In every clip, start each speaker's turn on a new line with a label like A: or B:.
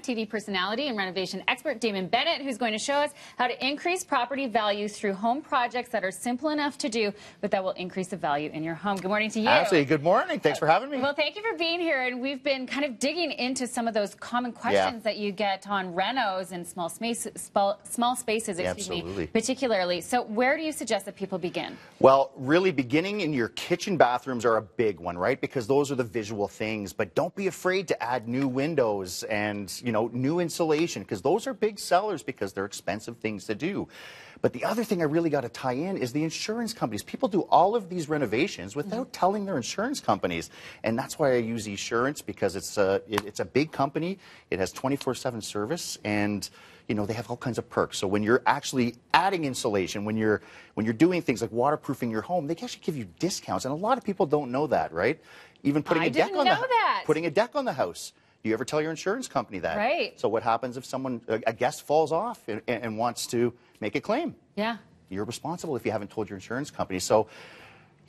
A: TV personality and renovation expert Damon Bennett, who's going to show us how to increase property value through home projects that are simple enough to do, but that will increase the value in your home. Good morning to you.
B: Absolutely. Good morning. Thanks for having me.
A: Well, thank you for being here. And we've been kind of digging into some of those common questions that you get on renos and small spaces, particularly. So where do you suggest that people begin?
B: Well, really beginning in your kitchen bathrooms are a big one, right? Because those are the visual things. But don't be afraid to add new windows and, new insulation, because those are big sellers because they're expensive things to do. But the other thing I really got to tie in is the insurance companies. People do all of these renovations without telling their insurance companies. And that's why I use Esurance, because it's a big company. It has 24/7 service, and they have all kinds of perks. So when you're actually adding insulation, when you're doing things like waterproofing your home, they can actually give you discounts. And a lot of people don't know that, right? Even putting a deck on the house. Do you ever tell your insurance company that?
A: Right.
B: So what happens if a guest falls off and wants to make a claim?
A: Yeah.
B: You're responsible if you haven't told your insurance company. So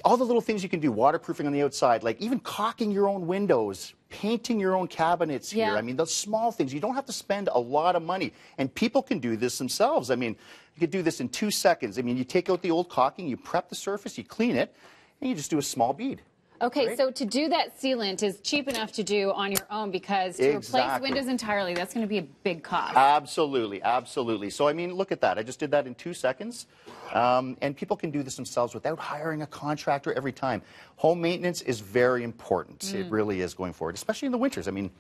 B: all the little things you can do, waterproofing on the outside, like even caulking your own windows, painting your own cabinets here. I mean, those small things. You don't have to spend a lot of money. And people can do this themselves. I mean, you could do this in 2 seconds. I mean, you take out the old caulking, you prep the surface, you clean it, and you just do a small bead.
A: Okay, so to do that sealant is cheap enough to do on your own, because to replace windows entirely, that's going to be a big cost.
B: Absolutely, absolutely. So, I mean, look at that. I just did that in 2 seconds. And people can do this themselves without hiring a contractor every time. Home maintenance is very important. It really is going forward, especially in the winters. I mean,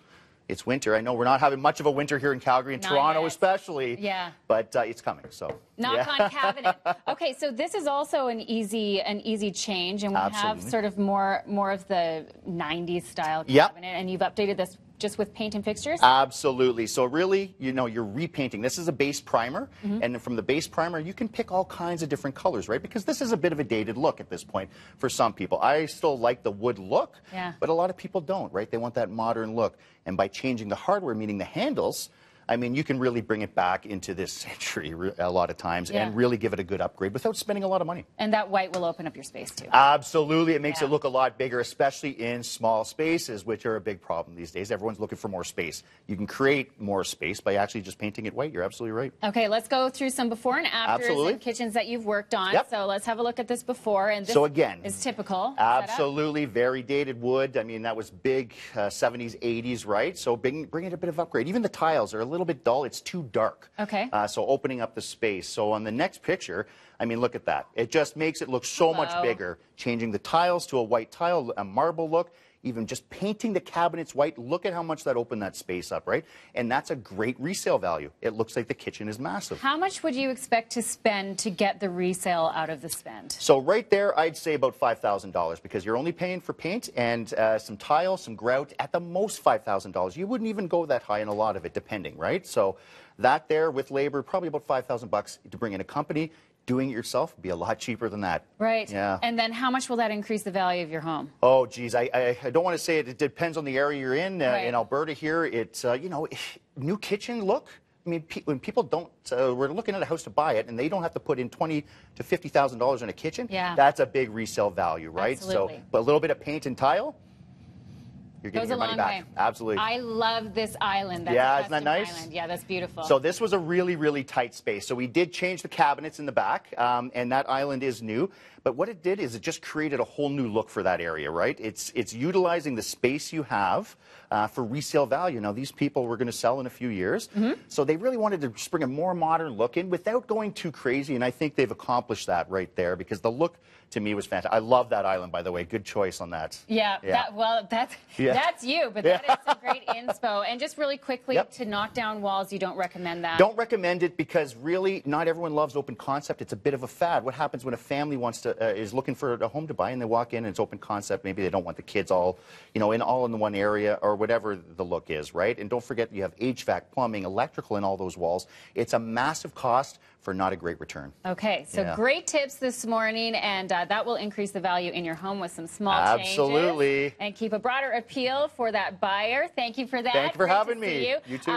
B: it's winter. I know we're not having much of a winter here in Calgary, and Toronto especially. Yeah. But it's coming. So
A: knock on cabinet. Okay, so this is also an easy change, and we have sort of more of the 90s style cabinet, and you've updated this just with paint and fixtures?
B: Absolutely. So really, you're repainting. This is a base primer, and from the base primer, you can pick all kinds of different colors, right? Because this is a bit of a dated look at this point for some people. I still like the wood look, but a lot of people don't, right? They want that modern look. And by changing the hardware, meaning the handles, I mean, you can really bring it back into this century a lot of times and really give it a good upgrade without spending a lot of money.
A: And that white will open up your space, too.
B: Absolutely. It makes it look a lot bigger, especially in small spaces, which are a big problem these days. Everyone's looking for more space. You can create more space by actually just painting it white. You're absolutely right.
A: Okay, let's go through some before and afters in kitchens that you've worked on. So let's have a look at this before. And this is typical.
B: Absolutely. Very dated wood. I mean, that was big 70s, 80s, right? So bring it a bit of upgrade. Even the tiles are a little bit dull. It's too dark.
A: Okay.
B: So opening up the space. So on the next picture, I mean, look at that. It just makes it look so much bigger. Changing the tiles to a white tile, a marble look, even just painting the cabinets white. Look at how much that opened that space up, right? And that's a great resale value. It looks like the kitchen is massive.
A: How much would you expect to spend to get the resale out of the spend?
B: So right there, I'd say about $5,000, because you're only paying for paint and some tile, some grout, at the most $5,000. You wouldn't even go that high in a lot of it, depending, right? So that there with labor, probably about $5,000 to bring in a company. Doing it yourself would be a lot cheaper than that.
A: Right. Yeah. And then how much will that increase the value of your home?
B: Oh, geez, I don't want to say it. It depends on the area you're in. In Alberta here, it's, new kitchen look. I mean, when people don't, we're looking at a house to buy it, and they don't have to put in $20,000 to $50,000 in a kitchen. Yeah. That's a big resale value, right?
A: Absolutely.
B: So, but a little bit of paint and tile, you're getting your money back. Absolutely.
A: I love this island. That's
B: isn't that nice?
A: Island. Yeah, that's beautiful.
B: So this was a really, really tight space. So we did change the cabinets in the back, and that island is new. But what it did is it just created a whole new look for that area, right? It's utilizing the space you have for resale value. Now, these people were going to sell in a few years, so they really wanted to just bring a more modern look in without going too crazy, and I think they've accomplished that right there, because the look to me was fantastic. I love that island, by the way. Good choice on that.
A: Yeah. That's you, but that is some great inspo. And just really quickly, to knock down walls, you don't recommend that?
B: Don't recommend it, because really not everyone loves open concept. It's a bit of a fad. What happens when a family is looking for a home to buy, and they walk in and it's open concept? Maybe they don't want the kids all in the one area, or whatever the look is, right? And don't forget, you have HVAC, plumbing, electrical in all those walls. It's a massive cost for not a great return.
A: Okay, so great tips this morning, and that will increase the value in your home with some small changes. And keep a broader appeal for that buyer. Thank you for that.
B: Thank you for having me.
A: You too.